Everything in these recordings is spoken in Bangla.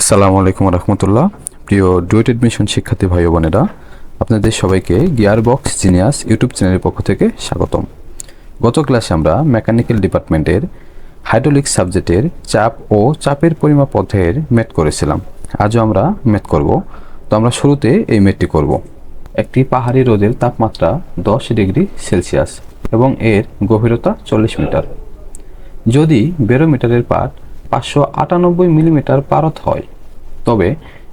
আসসালামু আলাইকুম রহমতুল্লাহ। প্রিয় ডুয়েট এডমিশন শিক্ষার্থী ভাই ও বোনেরা, আপনাদের সবাইকে গিয়ারবক্স জিনিয়াস ইউটিউব চ্যানেলের পক্ষ থেকে স্বাগতম। গত ক্লাসে আমরা মেকানিক্যাল ডিপার্টমেন্টের হাইড্রোলিক সাবজেক্টের চাপ ও চাপের পরিমাপ অধ্যায়ের ম্যাথ করেছিলাম। আজও আমরা ম্যাথ করব। তো আমরা শুরুতে এই ম্যাথটি করব। একটি পাহাড়ি হ্রদের তাপমাত্রা 10 ডিগ্রি সেলসিয়াস এবং এর গভীরতা 40 মিটার। যদি ব্যারোমিটারের পাঠ 598 মিলিমিটার পারদ হয়, তবে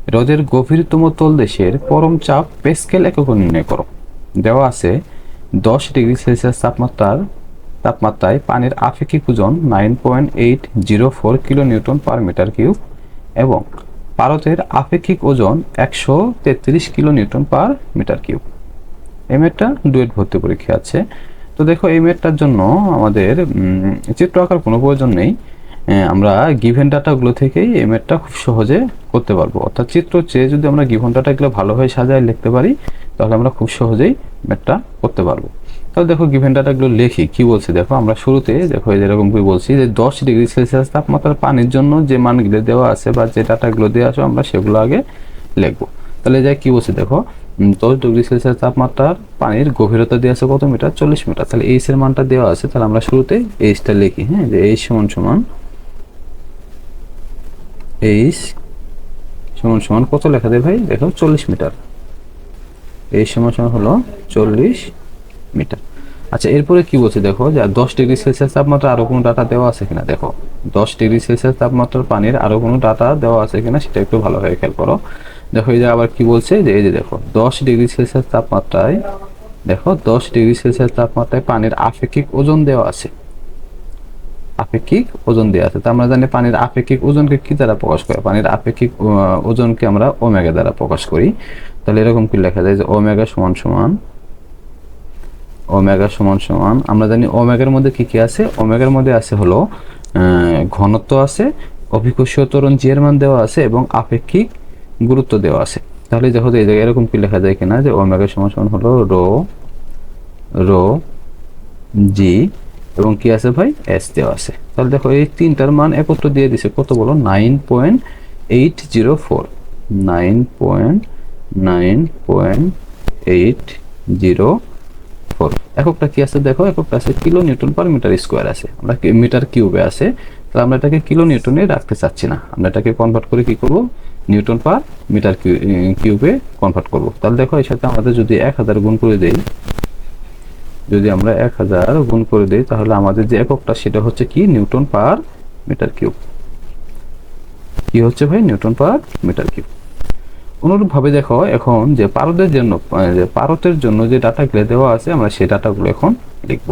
হ্রদের গভীরতম তলদেশের পরম চাপ প্যাসকেল এককে নির্ণয় করো। দেওয়া আছে 10 ডিগ্রি সেলসিয়াস তাপমাত্রায় পানির আপেক্ষিক ওজন 9.804 kilo newton per metre cube এবং পারদের আপেক্ষিক ওজন 133 kilo newton per metre cube. এই ম্যাথটা ডুয়েট ভর্তি পরীক্ষা আছে। তো দেখো, এই ম্যাথটার জন্য আমাদের চিত্র আঁকার কোনো প্রয়োজন নেই। আমরা গিভেন ডাটাগুলো থেকেই এই ম্যাথটা খুব সহজে করতে পারবো। অর্থাৎ চিত্র চেয়ে যদি আমরা গিভেন ডাটাগুলো ভালোভাবে সাজায় লিখতে পারি, তাহলে আমরা খুব সহজেই ম্যাথটা করতে পারবো। তাহলে দেখো, গিভেন ডাটাগুলো লিখি। কি বলছি দেখো, আমরা শুরুতে দেখো যেরকম কি বলছি যে 10 ডিগ্রি সেলসিয়াস তাপমাত্রার পানির জন্য যে মানগুলো দেওয়া আছে বা যে ডাটাগুলো দেওয়া আছে আমরা সেগুলো আগে লিখবো। তাহলে যাই কি বলছি দেখো, 10 ডিগ্রি সেলসিয়াস তাপমাত্রার পানির গভীরতা দেওয়া আছে কত মিটার? 40 মিটার। তাহলে এইচ এর মানটা দেওয়া আছে, তাহলে আমরা শুরুতে এইচটা লিখি। হ্যাঁ, যে এইচ সমান সমান এইচ সমান সমান কত লেখা যায় ভাই? দেখো 40 মিটার। এইচ সমান সমান হলো 40 মিটার। আচ্ছা, এরপরে কি বলছে দেখো, যে 10 ডিগ্রি সেলসিয়াস তাপমাত্রা আরো কোনো ডাটা দেওয়া আছে কিনা। দেখো, 10 ডিগ্রি সেলসিয়াস তাপমাত্রার পানির আরো কোনো ডাটা দেওয়া আছে কিনা সেটা একটু ভালোভাবে খেয়াল করো। দেখো, এই যে আবার কি বলছে, যে এই যে দেখো 10 ডিগ্রি সেলসিয়াস তাপমাত্রায়, দেখো 10 ডিগ্রি সেলসিয়াস তাপমাত্রায় পানির আপেক্ষিক ওজন দেওয়া আছে। আপেক্ষিক ওজন দেওয়া আছে। তো আমরা জানি পানির আপেক্ষিক ওজনকে কি দ্বারা প্রকাশ করে? পানির আপেক্ষিক ওজনকে আমরা ওমেগা দ্বারা প্রকাশ করি। তাহলে এরকম কি লেখা যায়, যে ওমেগা সমান সমান আমরা জানি ওমেগার মধ্যে কি কি আছে। ওমেগার মধ্যে আছে হলো ঘনত্ব আছে, অভিকর্ষীয় ত্বরণ জি এর মান দেওয়া আছে এবং আপেক্ষিক গুরুত্ব দেওয়া আছে। তাহলে দেখো, এই জায়গায় এরকম কি লেখা যায় কিনা, যে ওমেগা সমান সমান হলো রো জি এবং কি আছে ভাই? এস দেওয়া আছে। তাহলে দেখো, এই তিনটার মান একত্র দিয়ে দিছে কত বলো? 9.804 9.804 এককটা কি আছে দেখো, এককটা আছে kilo newton per metre square আছে। আমরা মিটার কিউবে আছে, তাহলে আমরা এটাকে কিলো নিউটনে রাখতে চাচ্ছি না, আমরা এটাকে কনভার্ট করে কি করব? নিউটন পার মিটার কিউবে কনভার্ট করব। তাহলে দেখো, এর সাথে আমাদের যদি 1000 গুণ করে দেই, যদি আমরা 1000 গুণ করে দেই, তাহলে আমাদের যে এককটা সেটা হচ্ছে কি? Newton per metre cube. কি হচ্ছে ভাই? Newton per metre cube. অনুরূপভাবে দেখো, এখন যে পারদের জন্য যে ডাটাগুলো দেওয়া আছে, আমরা সেই ডাটাগুলো এখন লিখব।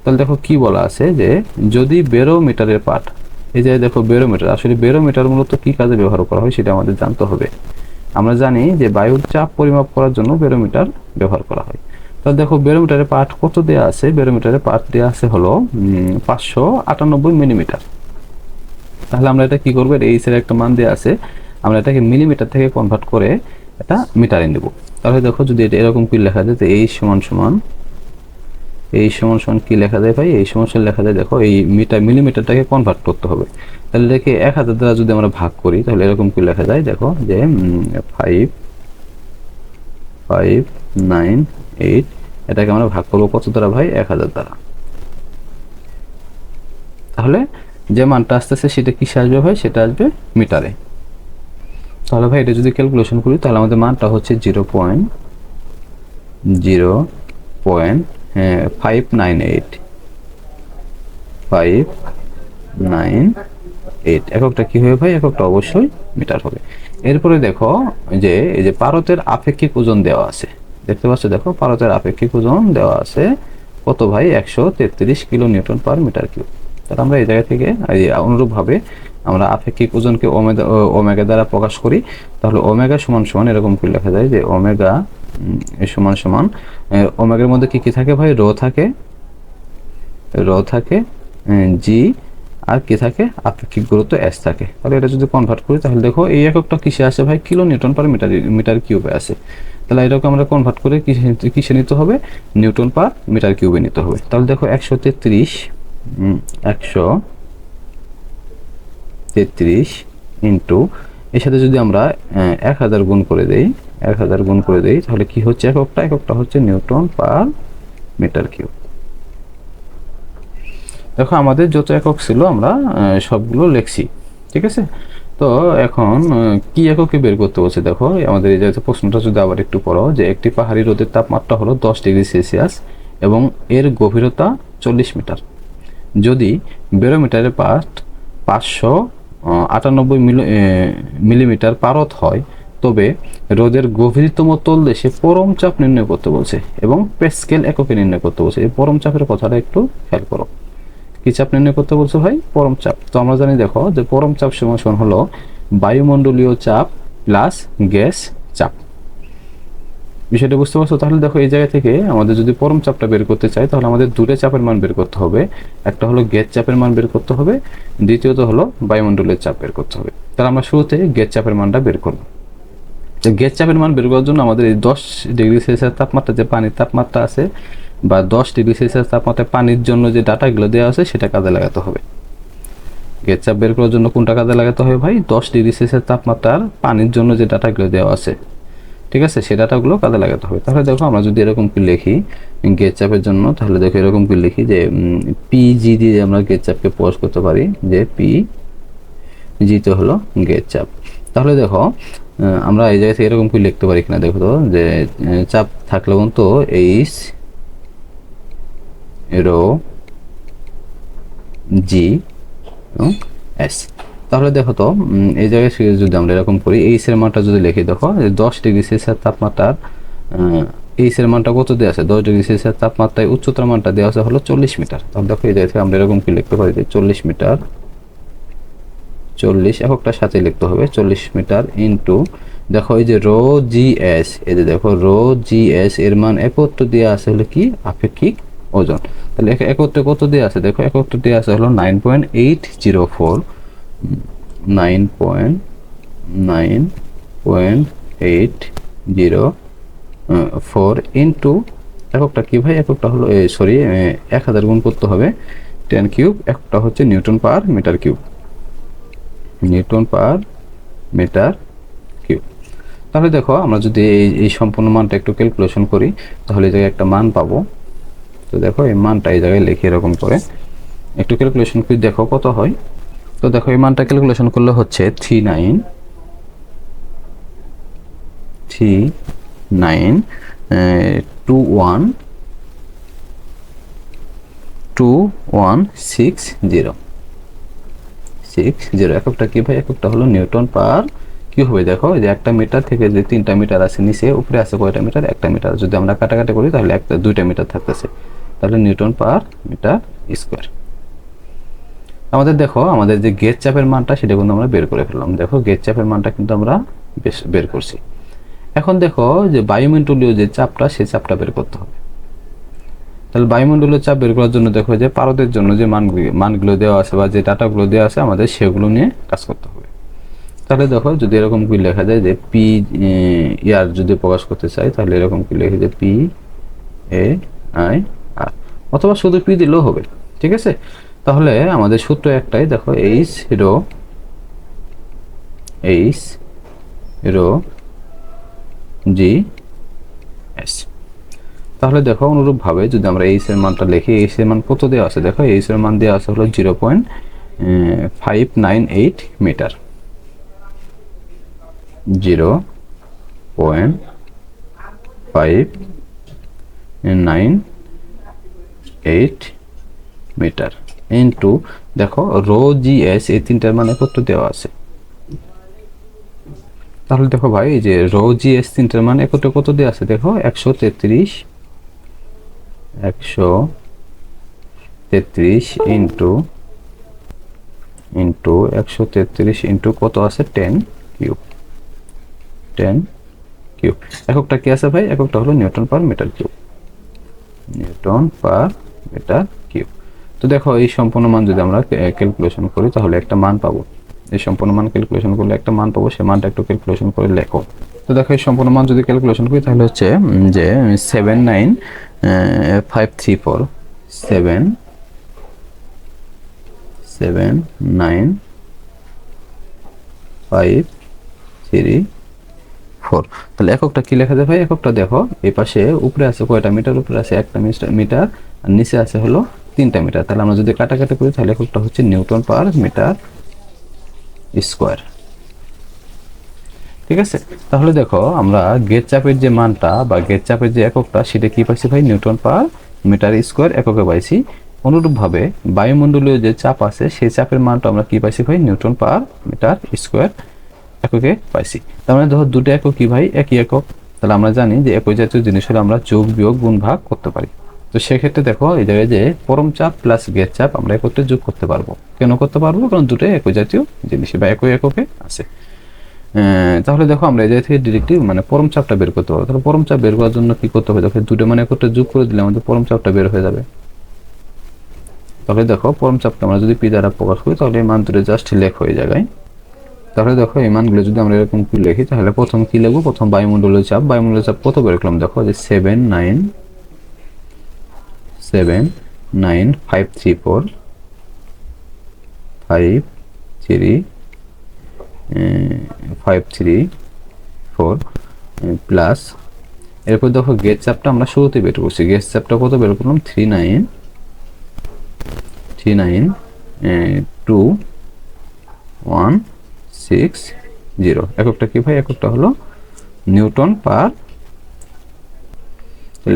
তাহলে দেখো কি বলা আছে, যে যদি ব্যারোমিটারের পাঠ, এই যে দেখো ব্যারোমিটার, আসলে ব্যারোমিটার মূলত কি কাজে ব্যবহার করা হয় সেটা আমাদের জানতে হবে। আমরা জানি যে বায়ুর চাপ পরিমাপ করার জন্য ব্যারোমিটার ব্যবহার করা হয়। তাহলে দেখো, ব্যারোমিটারের পাঠ কত দেওয়া আছে? ব্যারোমিটারের পাঠ দেওয়া আছে হলো 598 মিলিমিটার। তাহলে আমরা এটা কি করবো? এইচ এর একটা মান দেওয়া আছে, আমরা এটাকে মিলিমিটার থেকে কনভার্ট করে এটা মিটারে নেব। তাহলে দেখো, যদি এটা এরকম কি লেখা যায়, যে এইচ সমান সমান কি লেখা যায় ভাই? এই সমান লেখা যায়, দেখো এই মিলিমিটারটাকে কনভার্ট করতে হবে। তাহলে দেখে 1000 দ্বারা যদি আমরা ভাগ করি, তাহলে এরকম কি লেখা যায়, দেখো যে 5598, এটাকে আমরা ভাগ করবো কত দ্বারা ভাই? 1000 দ্বারা। তাহলে যে মানটা আসতেছে সেটা কিসে আসবে ভাই? সেটা আসবে মিটারে। তাহলে ভাই এটা যদি ক্যালকুলেশন করি, তাহলে আমাদের মানটা হচ্ছে 0.598 এককটা কি হবে ভাই? এককটা অবশ্যই মিটার হবে। এরপরে দেখো, যে এই যে পারদের আপেক্ষিক ওজন দেওয়া আছে, দেখতে পাচ্ছ? দেখো, পারদের আপেক্ষিক ওজন দেওয়া আছে কত ভাই? 133 kilo newton per metre cube. তাহলে আমরা এই জায়গা থেকে অনুরূপভাবে আমরা আপেক্ষিক ওজনকে ওমেগা দ্বারা প্রকাশ করি। তাহলে ওমেগা সমান সমান এরকম করে লেখা যায়, যে ওমেগা সমান সমান, ওমেগার মধ্যে কি কি থাকে ভাই? রো থাকে জি, আর কি থাকে? আপেক্ষিক গুরুত্ব এস থাকে। তাহলে এটা যদি কনভার্ট করি, তাহলে দেখো এই এককটা কিসে আসে ভাই? কিলো নিউটন পার মিটার কিউবে আসে। তাহলে এটাকে আমরা কনভার্ট করে কিসে নিতে হবে? নিউটন পার মিটার কিউবে নিতে হবে। তাহলে দেখো 133 ইন্টু এর সাথে যদি আমরা 1000 গুণ করে দেই, 1000 গুণ করে দেই, তাহলে কি হচ্ছে এককটা? এককটা হচ্ছে নিউটন পার মিটার কিউব। দেখো আমাদের যত একক ছিল আমরা সবগুলো লিখছি, ঠিক আছে। তো এখন কি এককে বের করতে বলছে? দেখো আমাদের এই জায়গাতে প্রশ্নটা যদি আবার একটু পড়ো, যে একটি পাহাড়ি হ্রদের তাপমাত্রা হলো 10 ডিগ্রি সেলসিয়াস এবং এর গভীরতা 40 মিটার। যদি ব্যারোমিটারের পাঠ 598 মিলিমিটার পারদ হয়, তবে হ্রদের গভীরতম তলদেশে পরম চাপ নির্ণয় করতে বলছে এবং প্যাসকেল এককে নির্ণয় করতে বলছে। এই পরম চাপের কথাটা একটু খেয়াল করো। কি চাপ নির্ণয় করতে বলছো ভাই? পরম চাপ। তো আমরা জানি দেখো যে পরম চাপ সমান হলো বায়ুমণ্ডলীয় চাপ প্লাস গ্যাস চাপ। বিষয়টা বুঝতে পারছো? তাহলে দেখো এই জায়গা থেকে আমাদের যদি পরম চাপটা বের করতে চাই, তাহলে আমাদের দুটো চাপের মান বের করতে হবে। একটা হলো গ্যাস চাপের মান বের করতে হবে, দ্বিতীয়ত হলো বায়ুমণ্ডলের চাপ বের করতে হবে। তাহলে আমরা শুরুতে গ্যাস চাপের মানটা বের করব। তো গ্যাস চাপের মান বের করার জন্য আমাদের এই 10 ডিগ্রি সেলসিয়াস তাপমাত্রা যে পানির তাপমাত্রা আছে, বা 10 ডিগ্রি সেলসিয়াস তাপমাত্রায় পানির জন্য যে ডাটাগুলো দেওয়া আছে সেটা কাজে লাগাতে হবে। গ্যাস চাপ বের করার জন্য কোনটা কাজে লাগাতে হবে ভাই? 10 ডিগ্রি সেলসিয়াস তাপমাত্রার পানির জন্য যে ডাটাগুলো দেওয়া আছে, ঠিক আছে, সেই ডাটাগুলো কাজে লাগাতে হবে। তাহলে দেখো আমরা যদি এরকম কি লিখি গ্যাস চাপের জন্য, তাহলে দেখো এরকম কি লিখি যে পিজি দিয়ে আমরা গ্যাস চাপকে প্রকাশ করতে পারি, যে পি জি তো হলো গ্যাস চাপ। তাহলে দেখো আমরা এই জায়গা থেকে এরকম কি লিখতে পারি কিনা দেখো তো, যে চাপ থাকলে তো এইচ রো জি এবং এস। তাহলে দেখো তো এই জায়গায় যদি আমরা এরকম করি, এইচ এর মানটা যদি লিখি, দেখো 10 ডিগ্রি সেলসিয়াস তাপমাত্রার এইচ এর মানটা কত দেওয়া আছে? 10 ডিগ্রি সেলসিয়াস তাপমাত্রায় উচ্চতার মানটা দেওয়া আছে হলো 40 মিটার। তাহলে দেখো এই জায়গা থেকে আমরা এরকম কি লিখতে পারি যে 40 মিটার, 40 এককটার সাথে লিখতে হবে 40 মিটার ইন্টু, দেখো এই যে রো জি এস, এই যে দেখো রো জি এস এর মান একত্র দেওয়া আছে হলো কি? আপেক্ষিক ওজন। তাহলে একত্রে কত দেওয়া আছে? দেখো একত্রে দেওয়া আছে হলো 9.804, 9.804 ইন্টু এককটা কি ভাই? এককটা হলো সরি 1000 গুণ করতে হবে 10 কিউব, এককটা হচ্ছে newton per metre cube, newton per metre cube. তাহলে দেখো আমরা যদি এই সম্পূর্ণ মানটা একটু ক্যালকুলেশন করি, তাহলে এই জায়গায় একটা মান পাবো। তো দেখো এই মানটা এই জায়গায় লিখে এরকম করে একটু ক্যালকুলেশন করে দেখো কত হয়। তো দেখো এই মানটা ক্যালকুলেশন করলে হচ্ছে 392160 এককটা কি ভাই? এককটা হলো নিউটন পার কি হবে? দেখো যে একটা মিটার থেকে যে 3টা মিটার আছে নিচে, উপরে আছে কয়টা মিটার? একটা মিটার। যদি আমরা কাটাকাটি করি তাহলে 2টা মিটার থাকতেছে, তাহলে নিউটন পার মিটার স্কোয়ার। আমাদের দেখো আমাদের যে গেজ চাপের মানটা সেটা কিন্তু আমরা বের করে ফেললাম। দেখো গেজ চাপের মানটা কিন্তু আমরা বের করছি। এখন দেখো যে বায়ুমণ্ডলীয় যে চাপটা, সেই চাপটা বের করতে হবে। তাহলে বায়ুমণ্ডলীয় চাপ বের করার জন্য দেখো যে পারদের জন্য যে মানগুলো দেওয়া আছে বা যে ডাটাগুলো দেওয়া আছে, আমাদের সেগুলো নিয়ে কাজ করতে হবে। তাহলে দেখো যদি এরকম কি লেখা যায় যে পি ইয়ার যদি প্রকাশ করতে চাই, তাহলে এরকম কি লেখে যে পি এ আই আর, অথবা শুধু পি দিলেও হবে, ঠিক আছে। তাহলে আমাদের সূত্র একটাই, দেখো এইচ রো জি এস। তাহলে দেখো অনুরূপভাবে যদি আমরা এইচ এর মানটা লিখি, এইচ এর মান কত দেওয়া আছে? দেখো এইচ এর মান দেওয়া আছে হলো 0.598 মিটার, 0.598 মিটার ইন্টু, দেখো রো জি এস, এই তিনটার মানে কত দেওয়া আছে? তাহলে দেখো ভাই এই যে রো জি এস তিনটার মানে একত্রে কত দেওয়া আছে? দেখো 133 ইন্টু 133 ইন্টু কত আছে? 10 কিউব, 10 কিউব। এককটা কি আছে ভাই? এককটা হলো newton per metre cube, newton per metre cube. তো দেখো এই সম্পূর্ণ মান যদি আমরা ক্যালকুলেশন করি, তাহলে একটা মান পাবো। এই সম্পূর্ণ মান ক্যালকুলেশন করলে একটা মান পাবো, সেই মানটা একটু ক্যালকুলেশন করে লেখো। তো দেখো এই সম্পূর্ণ মান যদি ক্যালকুলেশন করি, তাহলে হচ্ছে যে 79534 79534 3 4। তাহলে এককটা কি লেখা যায় ভাই? এককটা দেখো এই পাশে উপরে আছে কয়টা মিটার? উপরে আছে একটা মিটার, আর নিচে আছে হলো 3টা মিটার। তাহলে আমরা যদি কাটাকাটি করি তাহলে এককটা হচ্ছে নিউটন পার মিটার স্কোয়ার। ঠিক আছে, তাহলে দেখো আমরা গেজ চাপের যে মানটা বা গেজ চাপের যে এককটা সেটা কি পাইছি ভাই? নিউটন পার মিটার স্কোয়ার এককে পাইছি। অনুরূপভাবে বায়ুমণ্ডলীয় যে চাপ আছে সেই চাপের মানটা আমরা কি পাইছি ভাই? নিউটন পার মিটার স্কোয়ার এককে পাইছি। তার মানে ধরো দুটো একক কি ভাই? একই একক। তাহলে আমরা জানি যে একই জাতীয় জিনিস হলে আমরা যোগ বিয়োগ গুণ ভাগ করতে পারি। তো সেক্ষেত্রে দেখো এই জায়গায় যে পরম চাপ প্লাস গেজ চাপ আমরা একত্রে যোগ করতে পারবো। কেন করতে পারবো? কারণ দুটো একই জাতীয় জিনিস বা একই এককে আছে। তাহলে দেখো আমরা এই জায়গা থেকে ডিরেক্টলি মানে পরম চাপটা বের করতে পারবো। তাহলে পরম চাপ বের করার জন্য কি করতে হবে? দেখো দুটো মানে একত্রে যোগ করে দিলে আমাদের পরম চাপটা বের হয়ে যাবে। তাহলে দেখো পরম চাপটা আমরা যদি পি দ্বারা প্রকাশ করি তাহলে এই মান দুটো জাস্ট লেখ হয়ে জায়গায়। তাহলে দেখো এই মানগুলো যদি আমরা এরকম কি লিখি তাহলে প্রথম কি লিখবো? প্রথম বায়ুমণ্ডলীয় চাপ। বায়ুমণ্ডলীয় চাপ কত বের করলাম? দেখো যে 79534 534 প্লাস এরপর দেখো গেজ চাপটা আমরা শুরুতে বের করছি। গেজ চাপটা কত বের করলাম? 39216 এককটা কি ভাই? এককটা হলো নিউটন পার,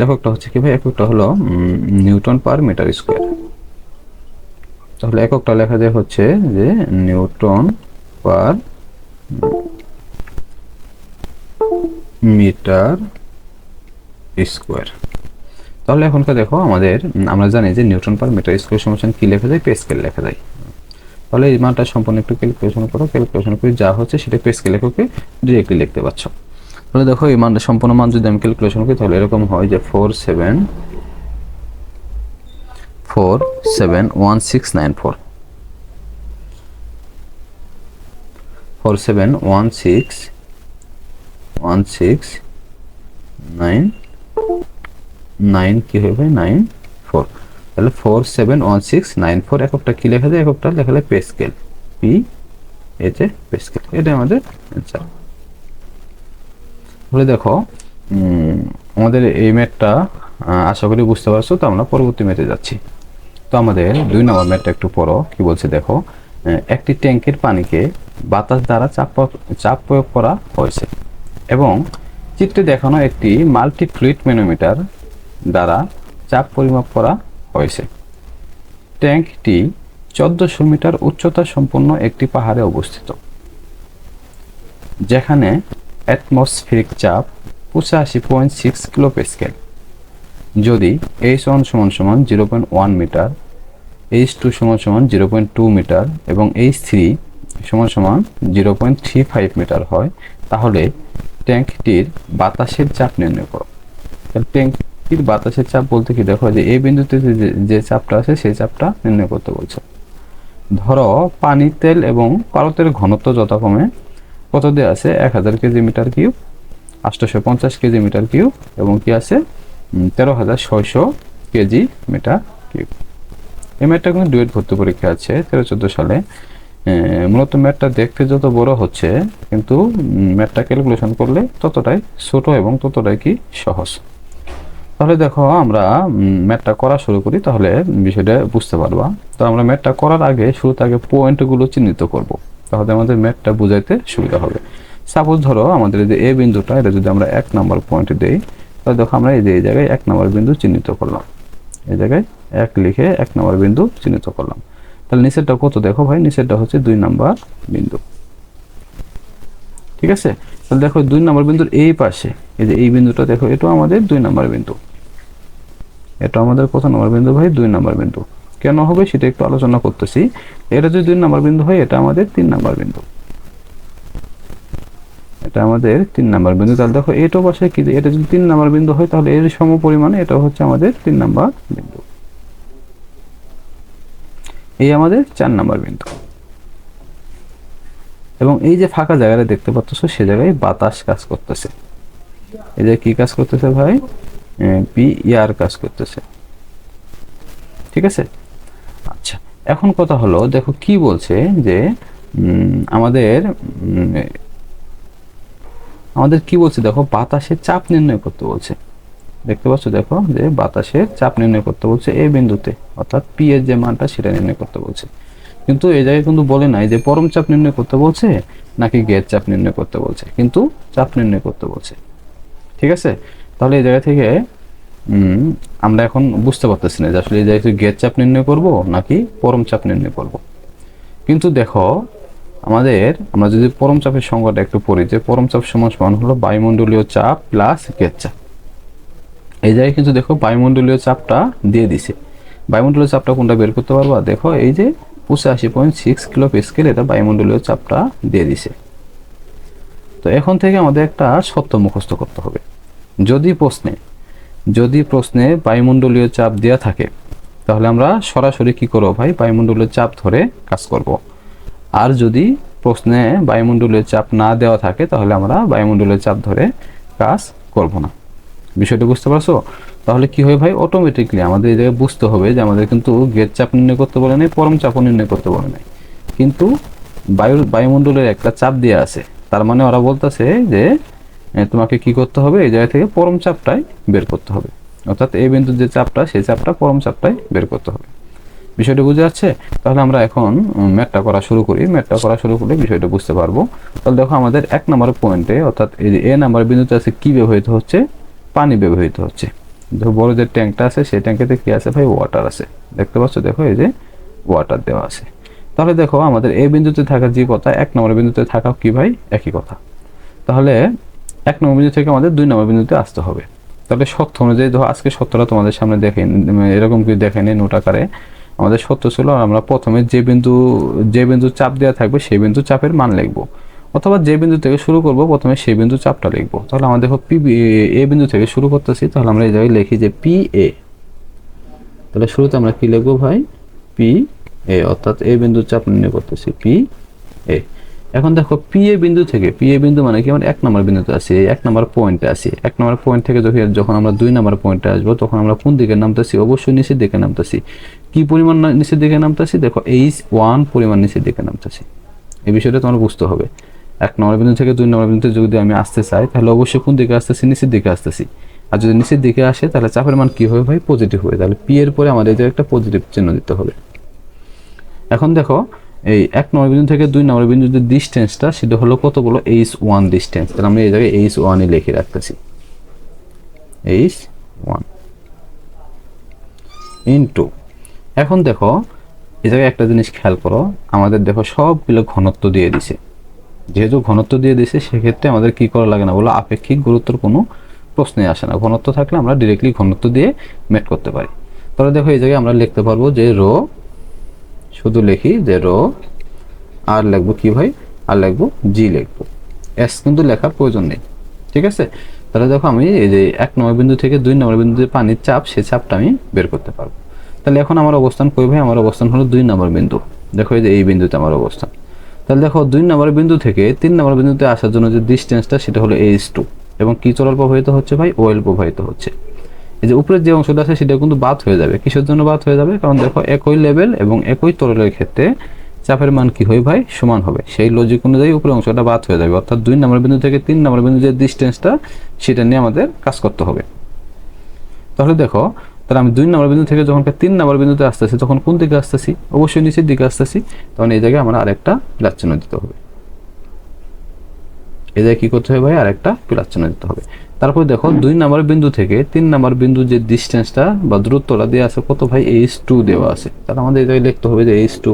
এককটা হচ্ছে কি ভাই? এককটা হলো নিউটন পার মিটার স্কোয়ার। তাহলে এককটা লেখা যায় হচ্ছে যে নিউটন পার মিটার স্কোয়ার। তাহলে এখনকার দেখো আমাদের আমরা জানি যে নিউটন পার মিটার স্কোয়ার সমান কি লেখা যায়? পেস্কেল লেখা যায়। তাহলে এই মানটা সম্পূর্ণ একটু ক্যালকুলেশন করো। ক্যালকুলেশন করে যা হচ্ছে সেটা পেস্কেল এককে ডিরেক্টলি লিখতে পারছো। তাহলে দেখো এই মানটা সম্পূর্ণ মান যদি আমি ক্যালকুলেশন করি তাহলে এরকম হয় যে 471694 471694 কি হবে ভাই? 94। তাহলে 471694 এককটা কি লেখা যায়? এককটা লেখা যায় পেস্কেল, পি এতে পেস্কেল। এটা আমাদের অ্যান্সার। তাহলে দেখো আমাদের এই ম্যাথটা আশা করি বুঝতে পারছো। তো আমরা পরবর্তী ম্যাথে যাচ্ছি। তো আমাদের 2 নম্বর ম্যাথটা একটু পড়ো কি বলছে দেখো। একটি ট্যাঙ্কের পানিকে বাতাস দ্বারা চাপ প্রয়োগ করা হয়েছে এবং চিত্রে দেখানো একটি মাল্টি ফ্লুইড ম্যানোমিটার দ্বারা চাপ পরিমাপ করা হয়েছে। ট্যাঙ্কটি 1400 মিটার উচ্চতা সম্পন্ন একটি পাহাড়ে অবস্থিত, যেখানে অ্যাটমসফেরিক চাপ 85.6 কিলোপ্যাসকেল। যদি H1 সমান 0.1 মিটার, H2 সমান 0.2 মিটার এবং H3 সমান 0.35 মিটার হয় তাহলে ট্যাঙ্কটির বাতাসের চাপ নির্ণয় করো। ট্যাঙ্কটির বাতাসের চাপ বলতে কি দেখো যে এই বিন্দুতে যে চাপটা আছে সেই চাপটা নির্ণয় করতে বলছে। ধরো পানি, তেল এবং পারদের ঘনত্ব যথাক্রমে কত দেওয়া আছে? 1000 KG metre cube, 850 KG metre cube এবং কি আছে 13600 কেজি মিটার কিউব। এই ম্যাথটা কিন্তু ডুয়েট ভর্তি পরীক্ষা আছে 13-14 সালে। মূলত ম্যাথটা দেখতে যত বড় হচ্ছে কিন্তু ম্যাথটা ক্যালকুলেশন করলে ততটাই ছোট এবং ততটাই কি সহজ। তাহলে দেখো আমরা ম্যাথটা করা শুরু করি তাহলে বিষয়টা বুঝতে পারবা। তো আমরা ম্যাথটা করার আগে শুরুতে আগে পয়েন্টগুলো চিহ্নিত করব, তাহলে আমাদের ম্যাথটা বুঝাইতে সুবিধা হবে। সাপোজ ধরো আমাদের এই যে এ বিন্দুটা, এটা যদি আমরা 1 নম্বর পয়েন্টে দেই তাহলে দেখো আমরা এই যে এই জায়গায় 1 নম্বর বিন্দু চিহ্নিত করলাম। এই জায়গায় 1 লিখে 1 নম্বর বিন্দু চিহ্নিত করলাম। তাহলে নিচেরটা কত? দেখো ভাই নিচেরটা হচ্ছে 2 নম্বর বিন্দু। ঠিক আছে, তাহলে দেখো 2 নম্বর বিন্দুর এই পাশে এই যে এই বিন্দুটা দেখো, এটাও আমাদের 2 নম্বর বিন্দু। এটা আমাদের কত নম্বর বিন্দু ভাই? 2 নম্বর বিন্দু। কেন হবে সেটা একটু আলোচনা করতেছি। এটা যদি 2 নম্বর বিন্দু হয় এটা আমাদের 3 নম্বর বিন্দু। এটা আমাদের 3 নম্বর বিন্দু। তাহলে দেখো এটাও পাশে কি, এটা যদি 3 নম্বর বিন্দু হয় তাহলে এর সমপরিমাণে এটা হচ্ছে আমাদের 3 নম্বর বিন্দু। এই আমাদের 4 নম্বর বিন্দু। এবং এই যে ফাঁকা জায়গাটা দেখতে পাচ্ছ সে জায়গায় বাতাস কাজ করতেছে। এই যে কি কাজ করতেছে ভাই? পি ইয়ার কাজ করতেছে। ঠিক আছে, আচ্ছা এখন কথা হলো দেখো কি বলছে যে আমাদের আমাদের কি বলছে দেখো, বাতাসের চাপ নির্ণয় করতে বলছে। দেখতে পাচ্ছ দেখো যে বাতাসের চাপ নির্ণয় করতে বলছে এই বিন্দুতে, অর্থাৎ পি এর যে মানটা সেটা নির্ণয় করতে বলছে। কিন্তু এই জায়গায় কিন্তু বলে নাই যে পরম চাপ নির্ণয় করতে বলছে নাকি গ্যাস চাপ নির্ণয় করতে বলছে, কিন্তু চাপ নির্ণয় করতে বলছে। ঠিক আছে, তাহলে এই জায়গা থেকে আমরা এখন বুঝতে পারতেছি না যে আসলে এই জায়গায় গ্যাস চাপ নির্ণয় করব নাকি পরম চাপ নির্ণয় করব। কিন্তু দেখো আমরা যদি পরম চাপের সংজ্ঞাটা একটু পড়ি, যে পরম চাপ সমান হলো বায়ুমণ্ডলীয় চাপ প্লাস গ্যাস চাপ। এই জায়গায় কিন্তু দেখো বায়ুমণ্ডলীয় চাপটা দিয়ে দিছে। বায়ুমণ্ডলীয় চাপটা কোনটা বের করতে পারবা, দেখো এই যে 85.6 কিলো প্যাসকেল, এটা বায়ুমণ্ডলীয় চাপটা দিয়ে দিছে। তো এখন থেকে আমাদের একটা সত্য মুখস্থ করতে হবে। যদি প্রশ্নে বায়ুমণ্ডলীয় চাপ দেওয়া থাকে তাহলে আমরা সরাসরি কি করব ভাই, বায়ুমণ্ডলীয় চাপ ধরে কাজ করব। আর যদি প্রশ্নে বায়ুমণ্ডলীয় চাপ না দেওয়া থাকে তাহলে আমরা বায়ুমণ্ডলীয় চাপ ধরে কাজ করব না। বিষয়টা বুঝতে পারছো? তাহলে কি হয় ভাই, অটোমেটিকলি আমাদের এই জায়গায় বুঝতে হবে যে আমাদের কিন্তু গ্যাস চাপ নির্ণয় করতে বলে নাই, পরম চাপও নির্ণয় করতে বলে নাই, কিন্তু বায়ুমণ্ডলের একটা চাপ দেওয়া আছে। তার মানে ওরা বলতেছে যে তোমাকে কি করতে হবে, এই জায়গা থেকে পরম চাপটাই বের করতে হবে, অর্থাৎ এই বিন্দুর যে চাপটা সেই চাপটা পরম চাপটাই বের করতে হবে। বিষয়টা বুঝে যাচ্ছে? তাহলে আমরা এখন ম্যাথটা করা শুরু করি। ম্যাথটা করা শুরু করলে বিষয়টা বুঝতে পারবো। তাহলে দেখো আমাদের 1 নম্বর পয়েন্টে, অর্থাৎ এই যে এ নাম্বার বিন্দুতে আছে কি ব্যবহৃত হচ্ছে, পানি ব্যবহৃত হচ্ছে। দেখো বড় যে ট্যাঙ্কটা আছে সেই ট্যাঙ্কেতে কি আছে ভাই, ওয়াটার আছে। দেখতে পাচ্ছ দেখো এই যে ওয়াটার দেওয়া আছে। তাহলে দেখো আমাদের এই বিন্দুতে থাকা যে কথা 1 নম্বর বিন্দুতে থাকা কি ভাই, একই কথা। তাহলে 1 নম্বর বিন্দু থেকে আমাদের 2 নম্বর বিন্দুতে আসতে হবে। তাহলে সত্য অনুযায়ী দেখো আজকে সত্যটা তোমাদের সামনে দেখে এরকম কি দেখে নেই নোট আকারে। আমাদের সত্য ছিল আমরা প্রথমে যে বিন্দু চাপ দেওয়া থাকবে সেই বিন্দু চাপের মান লিখবো, অথবা যে বিন্দু থেকে শুরু করব প্রথমে সেই বিন্দু চাপটা লিখবো। তাহলে আমাদের দেখো পি এ বিন্দু থেকে শুরু করতেছি, তাহলে আমরা এই জায়গায় লিখি যে পি এ। তাহলে শুরুতে আমরা কি লিখবো ভাই, পি এ, অর্থাৎ এই বিন্দু চাপ নির্ণয় করতেছি পি এ। এখন দেখো পি এ বিন্দু থেকে, পি এ বিন্দু মানে কি, আমরা 1 নম্বর বিন্দুতে আছি, 1 নম্বর পয়েন্টে আছি। 1 নম্বর পয়েন্ট থেকে যখন আমরা 2 নম্বর পয়েন্টে আসবো তখন আমরা কোন দিকে নামতেছি, অবশ্যই নিচের দিকে নামতেছি। কি পরিমাণ নিচের দিকে নামতেছি, দেখো H1 পরিমাণ নিচের দিকে নামতেছি। এই বিষয়টা তোমার বুঝতে হবে। 1 নম্বর বিন্দু থেকে 2 নম্বর বিন্দুতে যদি আমি আসতে চাই তাহলে অবশ্যই কোন দিকে আসতেছি, নিচের দিকে আসতেছি। আর যদি নিচের দিকে আসে তাহলে চাপের মান কি হবে ভাই, পজিটিভ হবে। তাহলে পি এর পরে আমাদের একটা পজিটিভ চিহ্ন দিতে হবে। এখন দেখো এই 1 নম্বর বিন্দু থেকে 2 নম্বর বিন্দুর যে ডিসটেন্সটা সেটা হলো কত বলো, H1 ডিসটেন্স। তাহলে আমরা এই জায়গায় H1 ই লিখে রাখতেছি, H1 ইনটু। এখন দেখো এই জায়গায় একটা জিনিস খেয়াল করো, আমাদের দেখো সবগুলো ঘনত্ব দিয়ে দিছে। যেহেতু ঘনত্ব দিয়ে দিছে সেক্ষেত্রে আমাদের কি করা লাগে না বলো, আপেক্ষিক গুরুত্বর কোনো প্রশ্নই আসে না। ঘনত্ব থাকলে আমরা ডিরেক্টলি ঘনত্ব দিয়ে ম্যাথ করতে পারি। তাহলে দেখো এই জায়গায় আমরা লিখতে পারবো যে রো, শুধু লিখি যে রো, আর লিখবো কি ভাই, আর লিখবো জি লিখবো, এস কিন্তু লেখার প্রয়োজন নেই। ঠিক আছে, তাহলে দেখো আমি এই যে 1 নম্বর বিন্দু থেকে 2 নম্বর বিন্দুতে পানির চাপ, সেই চাপটা আমি বের করতে পারবো। তাহলে এখন আমার অবস্থান কই ভাই, আমার অবস্থান হলো 2 নম্বর বিন্দু। দেখো এই যে এই বিন্দুতে আমার অবস্থান। তাহলে দেখো 2 নম্বর বিন্দু থেকে 3 নম্বর বিন্দুতে আসার জন্য যে ডিসটেন্সটা সেটা হলো H2, এবং কি তরল প্রবাহিত হচ্ছে ভাই, ওয়েল প্রবাহিত হচ্ছে। এই যে উপরের যে অংশটা আছে সেটা কিন্তু বাদ হয়ে যাবে। কিসের জন্য বাদ হয়ে যাবে, কারণ দেখো একই লেভেল এবং একই তরলের ক্ষেত্রে চাপের মান কি হয় ভাই, সমান হবে। সেই লজিক অনুযায়ী উপরের অংশটা বাদ হয়ে যাবে, অর্থাৎ 2 নম্বর বিন্দু থেকে 3 নম্বর বিন্দু যে ডিসটেন্সটা সেটা নিয়ে আমাদের কাজ করতে হবে। তাহলে দেখো, তাহলে আমি 2 নম্বর বিন্দু থেকে যখন 3 নম্বর বিন্দুতে আসতেছি তখন কোন দিকে আসতেছি, অবশ্যই নিচের দিকে আসতেছি। তখন এই জায়গায় আমার আরেকটা প্লাস চিহ্ন দিতে হবে। এই জায়গায় কি করতে হবে ভাই, আরেকটা প্লাস চিহ্ন দিতে হবে। তারপর দেখো 2 নম্বর বিন্দু থেকে 3 নম্বর বিন্দু যে ডিসটেন্সটা বা দূরত্বটা দেওয়া আছে কত ভাই, H2 দেওয়া আছে। তাহলে আমাদের এই জায়গায় লিখতে হবে যে H2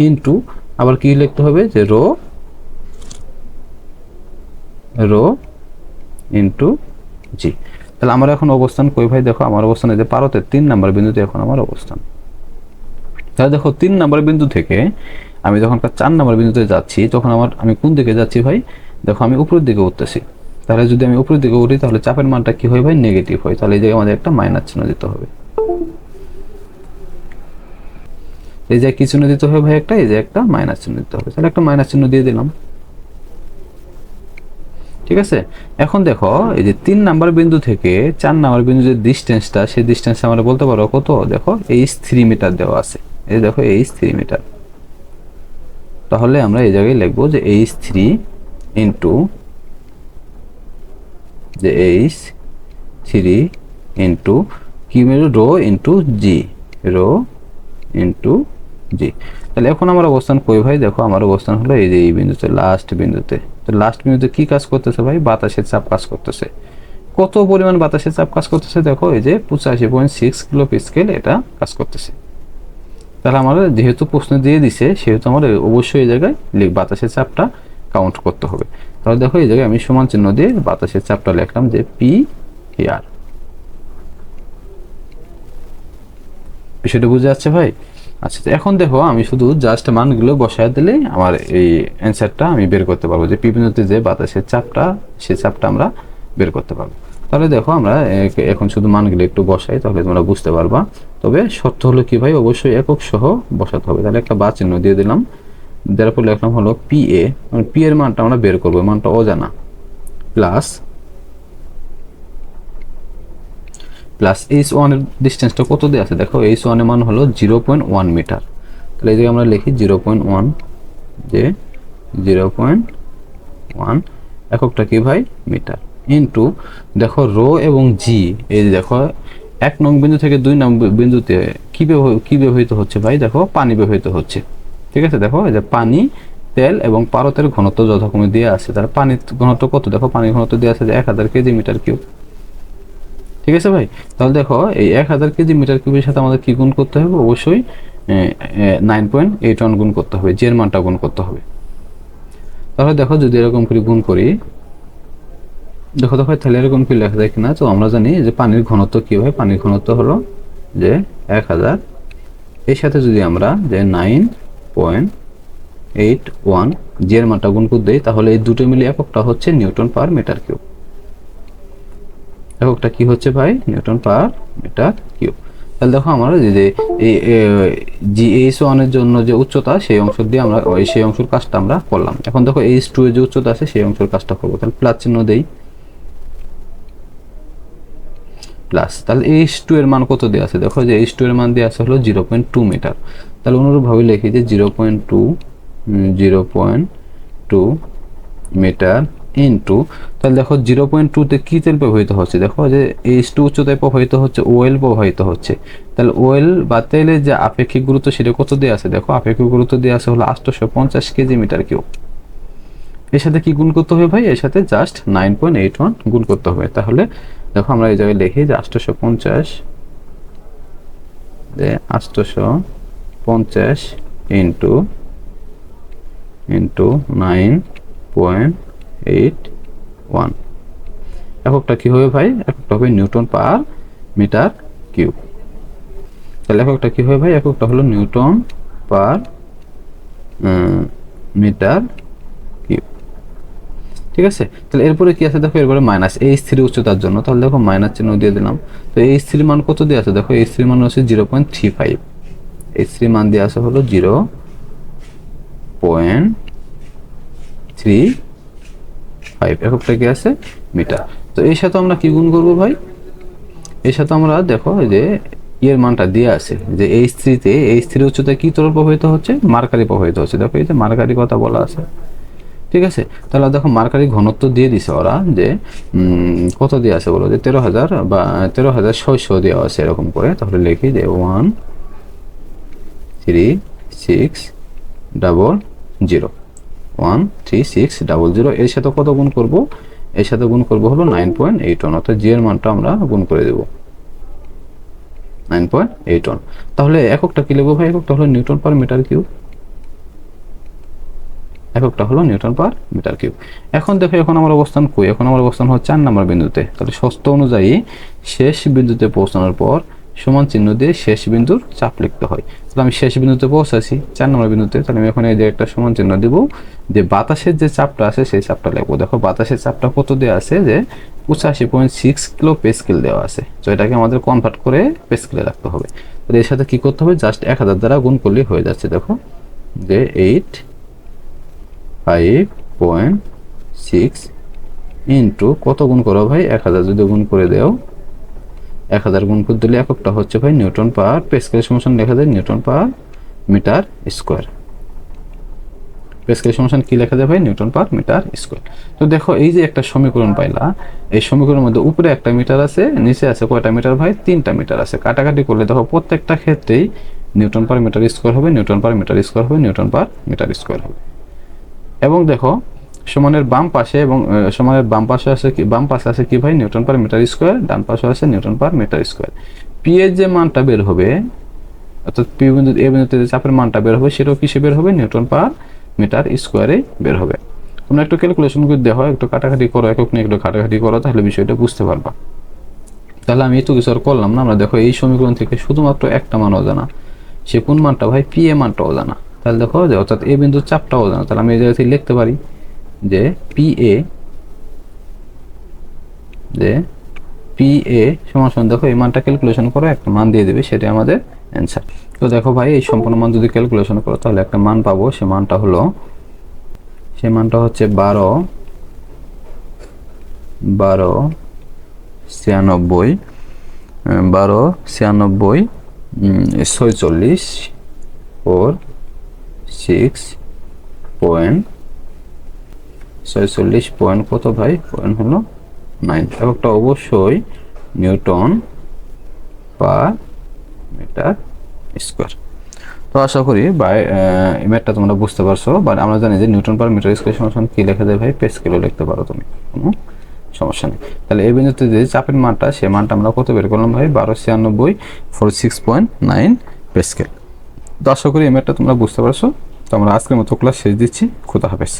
ইনটু, আবার কি লিখতে হবে যে রো ইনটু জি। তাহলে আমার এখন অবস্থান কই ভাই, দেখো আমার অবস্থান এই যে পারতের 3 নম্বর বিন্দুতে এখন আমার অবস্থান। তাহলে দেখো 3 নম্বর বিন্দু থেকে আমি যখন 4 নম্বর বিন্দুতে যাচ্ছি তখন আমি কোন দিকে যাচ্ছি ভাই, দেখো আমি উপরের দিকে উঠতেছি। তাহলে যদি আমি উপরের দিকে উঠি তাহলে চাপের মানটা কি হয় ভাই, নেগেটিভ হয়। তাহলে এই জায়গায় আমাদের একটা মাইনাস চিহ্ন দিতে হবে। এই যে কি চিহ্ন দিতে হবে ভাই, একটা এই যে একটা মাইনাস চিহ্ন দিতে হবে। তাহলে একটা মাইনাস চিহ্ন দিয়ে দিলাম। ঠিক আছে, এখন দেখো এই যে 3 নাম্বার বিন্দু থেকে 4 নাম্বার বিন্দু যে ডিসটেন্সটা, সেই ডিসটেন্স আমরা বলতে পারো কত, দেখো H3 মিটার দেওয়া আছে। এই দেখো H3 মিটার। তাহলে আমরা এই জায়গায় লিখবো যে H3 ইন্টু যে H3 ইন্টু কি মেরু রো ইন্টু জি, রো ইন্টু জি। তাহলে এখন আমার অবস্থান কই ভাই? দেখো আমার অবস্থান হলো এই যে এই বিন্দুতে, লাস্ট বিন্দুতে। তো লাস্ট বিন্দুতে কি কাজ করতেছে ভাই? বাতাসের চাপ কাজ করতেছে। কত পরিমাণ বাতাসের চাপ কাজ করতেছে? দেখো এই যে 85.6 কিলো প্যাসকেল এটা কাজ করতেছে। তাহলে আমার যেহেতু প্রশ্ন দিয়ে দিছে সেহেতু আমার অবশ্যই এই জায়গায় বাতাসের চাপটা কাউন্ট করতে হবে। তাহলে দেখো এই জায়গায় আমি সমান চিহ্ন দিয়ে বাতাসের চাপটা লিখলাম যে পি আর। বিষয়টা বুঝে যাচ্ছে ভাই? আচ্ছা, এখন দেখো আমি শুধু জাস্ট মানগুলো বসায় দিলে আমার এই অ্যান্সারটা আমি বের করতে পারবো, যে পি বিন্দুতে যে বাতাসের চাপটা, সেই চাপটা আমরা বের করতে পারবো। তাহলে দেখো আমরা এখন শুধু মানগুলো একটু বসাই, তাহলে তোমরা বুঝতে পারবা। তবে শর্ত হলো কি ভাই? অবশ্যই একক সহ বসাতে হবে। তাহলে একটা বা চিহ্ন দিয়ে দিলাম, দেওয়ার পর লিখলাম হলো পি এ, মানে পি এর মানটা আমরা বের করবো, মানটা অজানা, প্লাস H1 এর ডিস্টেন্সটা কত দিয়ে আছে? দেখো H1 এর মান হলো 0.1 মিটার। তাহলে এই জায়গায় আমরা লিখি 0.1, যে 0.1 এককটা কি ভাই? মিটার। ইন্টু দেখো রো এবং জি, এই যে দেখো 1 নং বিন্দু থেকে 2 নং বিন্দুতে কি ব্যবহৃত হচ্ছে ভাই? দেখো পানি ব্যবহৃত হচ্ছে। ঠিক আছে, দেখো এই যে পানি, তেল এবং পারদের ঘনত্ব যথাক্রমে দিয়ে আছে। তার পানির ঘনত্ব কত? দেখো পানির ঘনত্ব দিয়ে আছে যে 1000 কেজি মিটার কিউব। ঠিক আছে ভাই? তাহলে দেখো এই 1000 কেজি মিটার কিউবের সাথে আমাদের কি গুণ করতে হবে? অবশ্যই 9.81 গুণ করতে হবে, জের মানটা গুণ করতে হবে। তাহলে দেখো যদি এরকম করে গুণ করি, দেখো দেখো তাহলে এরকম কি লেখা যায় কিনা। তো আমরা জানি যে পানির ঘনত্ব কি হয়? পানির ঘনত্ব হলো যে 1000, এর সাথে যদি আমরা যে 9.81 জের মানটা গুণ করে দেই, তাহলে এই দুটো মিলে এককটা হচ্ছে নিউটন পার মিটার কিউব। এককটা কি হচ্ছে ভাই? Newton per metre cube. তাহলে দেখো আমরা যে এই GH1 এর জন্য যে উচ্চতা, সেই অংশ দিয়ে আমরা সেই অংশের কাজটা আমরা করলাম। এখন দেখো H2 এর যে উচ্চতা আছে সেই অংশের কাজটা করবো। তাহলে প্লাস চিহ্ন দেই, প্লাস। তাহলে H2 এর মান কত দেওয়া আছে? দেখো যে H2 এর মান দেওয়া আছে হলো 0.2 মিটার। তাহলে অনুরূপভাবে লিখি যে 0.2 মিটার ইন্টু, তাহলে দেখো 0.2 কি তেল প্রবাহিত হচ্ছে? দেখো যে H2 উচ্চতায় প্রবাহিত হচ্ছে, ওয়েল প্রবাহিত হচ্ছে। তাহলে ওয়েল বা তেলের যে আপেক্ষিক গুরুত্ব সেটা কত দেওয়া আছে? দেখো আপেক্ষিক গুরুত্ব দেওয়া আছে হলো 850 কেজি মিটার কিউব। এর সাথে কি গুণ করতে হবে ভাই? এর সাথে জাস্ট 9.81 গুণ করতে হবে। তাহলে দেখো আমরা এই জায়গায় লিখি যে 850 ইন্টু 9.81, এককটা কি হবে ভাই? এককটা হবে নিউটন পার মিটার কিউব। তাহলে এককটা কি হবে ভাই? এককটা হলো নিউটন পার মিটার কিউব। ঠিক আছে, তাহলে এরপরে কি আছে? দেখো এরপরে মাইনাস H3 উচ্চতার জন্য, তাহলে দেখো মাইনাস চিহ্ন দিয়ে দিলাম। তো H3 মান কত দিয়ে আছে? দেখো H3 মান হচ্ছে 0.35, H3 মান দিয়ে আছে হলো 0.35, এককটা কি আছে? মিটার। তো এর সাথে আমরা কি গুণ করবো ভাই? এর সাথে আমরা দেখো যে এর মানটা দিয়ে আছে যে H3 উচ্চতায় কি তরল প্রবাহিত হচ্ছে? মার্কারি প্রবাহিত হচ্ছে। দেখো এই যে মার্কারি কথা বলা আছে। ঠিক আছে, তাহলে দেখো মার্কারি ঘনত্ব দিয়ে দিছে ওরা যে কত দিয়ে আছে বলো? যে 13,000 বা 13,600 দেওয়া আছে এরকম করে। তাহলে লিখি যে 13600 এর সাথে কত গুণ করব? এর সাথে গুণ করব হলো 9.81, অর্থাৎ জি এর মানটা আমরা গুণ করে দেব 9.81। তাহলে এককটা কি লিখবো ভাই? এককটা হলো নিউটন পার মিটার কিউব। এককটা হলো নিউটন পার মিটার কিউব। এখন দেখো এখন আমার অবস্থান কই? এখন আমার অবস্থান হচ্ছে 4 নম্বর বিন্দুতে। তাহলে ষষ্ঠ অনুযায়ী শেষ বিন্দুতে পৌঁছানোর পর সমান চিহ্ন দিয়ে শেষ বিন্দুর চাপ লিখতে হয়। তাহলে আমি শেষ বিন্দুতে পৌঁছাছি 4 নম্বর বিন্দুতে। তাহলে আমি এখন এই যে একটা সমান চিহ্ন দিব, যে বাতাসের যে চাপটা আছে সেই চাপটা লিখবো। দেখো বাতাসের চাপটা কত দেওয়া আছে? যে 85.6 কিলো প্যাসকেল দেওয়া আছে। তো এটাকে আমাদের কনভার্ট করে প্যাসকেলে রাখতে হবে। তাহলে এর সাথে কি করতে হবে? জাস্ট 1000 দ্বারা গুণ করলেই হয়ে যাচ্ছে। দেখো যে 5.6 ইন্টু কত গুণ করো ভাই? 1000 যদি গুণ করে দেও, 1000 গুণ করে দিলে এককটা হচ্ছে ভাই নিউটন পার প্যাসকেল সমান লেখা যায় newton per metre square. Pascal সমান কি লেখা যায় ভাই? Newton per metre square. তো দেখো এই যে একটা সমীকরণ পাইলা, এই সমীকরণের মধ্যে উপরে একটা মিটার আছে, নিচে আছে কয়টা মিটার ভাই? 3টা মিটার আছে। কাটাকাটি করলে দেখো প্রত্যেকটা ক্ষেত্রেই নিউটন পার মিটার স্কয়ার হবে, নিউটন পার মিটার স্কয়ার হবে, নিউটন পার মিটার স্কয়ার হবে। এবং দেখো সমানের বাম পাশে এবং সমানের বাম পাশে আছে কি? বাম পাশে আছে কি ভাই? Newton per metre square. ডান পাশে আছে newton per metre square. P এর যে মানটা বের হবে, অর্থাৎ পি বিন্দু এ বিন্দুতে যে চাপের মানটা বের হবে সেটাও কিসে বের হবে? নিউটন পার মিটার স্কয়ারে বের হবে। তোমরা একটু ক্যালকুলেশন করে দেখো, একটু কাটাকাটি করো, একক নিয়ে একটু কাটাকাটি করো, তাহলে বিষয়টা বুঝতে পারবা। তাহলে আমি একটু কিছু আর করলাম না, আমরা দেখো এই সমীকরণ থেকে শুধুমাত্র একটা মান অজানা, সে কোন মানটা ভাই? পি এ মানটা অজানা। তাহলে দেখো যে অর্থাৎ এ বিন্দুর চাপটা অজানা, তাহলে আমি এই জায়গা থেকে লিখতে পারি যে পি এ সমান সমান, দেখো এই মানটা ক্যালকুলেশন করো, একটা মান দিয়ে দেবে, সেটাই আমাদের অ্যান্সার। তো দেখো ভাই এই সম্পূর্ণ মান যদি ক্যালকুলেশন করো তাহলে একটা মান পাবো, সে মানটা হচ্ছে 1296 46 পয়েন্ট কত ভাই? পয়েন্ট হলো 9। এককটা অবশ্যই নিউটন পার মিটার স্কয়ার। তো আশা করি ভাই এই ম্যাথটা তোমরা বুঝতে পারছো। বাট আমরা জানি যে নিউটন পার মিটার স্কয়ার সমান কি লেখা যায় ভাই? প্যাসকেলও লিখতে পারো তুমি, কোনো সমস্যা নেই। তাহলে এই বিন্দুতে যে চাপের মানটা, সে মানটা আমরা কত বের করলাম ভাই? 1296 46.9 প্যাসকেল। তো আশা করি এই ম্যাথটা তোমরা বুঝতে পারছো। তো আমরা আজকের মতো ক্লাস শেষ দিচ্ছি। খোদা হাফেজ।